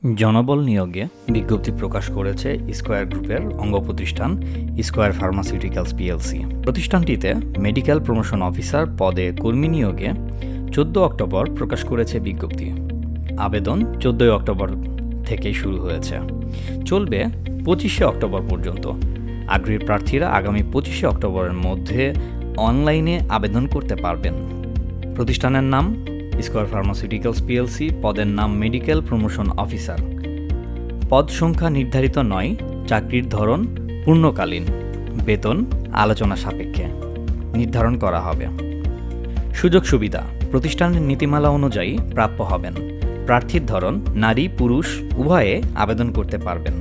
জনবল নিয়োগে বিজ্ঞপ্তি প্রকাশ করেছে স্কয়ার গ্রুপের অঙ্গ প্রতিষ্ঠান স্কয়ার ফার্মাসিউটিক্যালস পিএলসি। প্রতিষ্ঠানটিতে মেডিকেল প্রমোশন অফিসার পদে কর্মী নিয়োগে 14 অক্টোবর প্রকাশ করেছে বিজ্ঞপ্তি। আবেদন 14 অক্টোবর থেকেই শুরু হয়েছে, চলবে 25 অক্টোবর পর্যন্ত। আগ্রহী প্রার্থীরা আগামী 25 অক্টোবরের মধ্যে অনলাইনে আবেদন করতে পারবেন। প্রতিষ্ঠানের নাম স্কয়ার ফার্মাসিউটিক্যালস পিএলসি, পদের নাম মেডিকেল প্রমোশন অফিসার। পদ সংখ্যা নির্ধারিত নয়, চাকরির ধরন পূর্ণকালীন, বেতন আলোচনা সাপেক্ষে নির্ধারণ করা হবে। সুযোগ সুবিধা প্রতিষ্ঠানের নীতিমালা অনুযায়ী প্রাপ্য হবেন। প্রার্থীর ধরন নারী পুরুষ উভয়ে আবেদন করতে পারবেন।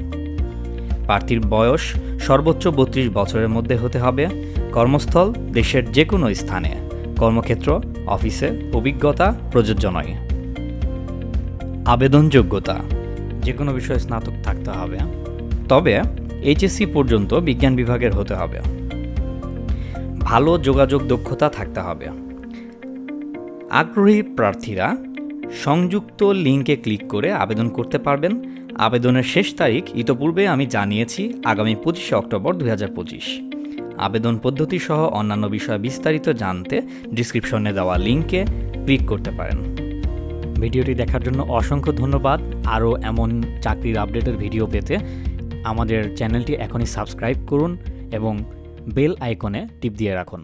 প্রার্থীর বয়স সর্বোচ্চ 32 বছরের মধ্যে হতে হবে। কর্মস্থল দেশের যে কোনো স্থানে, কর্মক্ষেত্র অফিসে অভিজ্ঞতা প্রযোজ্য নয়। আবেদন যোগ্যতা যে কোনো বিষয়ে স্নাতক থাকতে হবে, তবে এইচএসসি পর্যন্ত বিজ্ঞান বিভাগের হতে হবে। ভালো যোগাযোগ দক্ষতা থাকতে হবে। আগ্রহী প্রার্থীরা সংযুক্ত লিঙ্কে ক্লিক করে আবেদন করতে পারবেন। আবেদনের শেষ তারিখ ইতোপূর্বে আমি জানিয়েছি, আগামী 25 অক্টোবর 2025। আবেদন পদ্ধতি সহ অন্যান্য বিষয় বিস্তারিত জানতে ডিসক্রিপশনে দেওয়া লিঙ্কে ক্লিক করতে পারেন। ভিডিওটি দেখার জন্য অসংখ্য ধন্যবাদ। আরও এমন চাকরির আপডেটের ভিডিও পেতে আমাদের চ্যানেলটি এখনই সাবস্ক্রাইব করুন এবং বেল আইকনে টিপ দিয়ে রাখুন।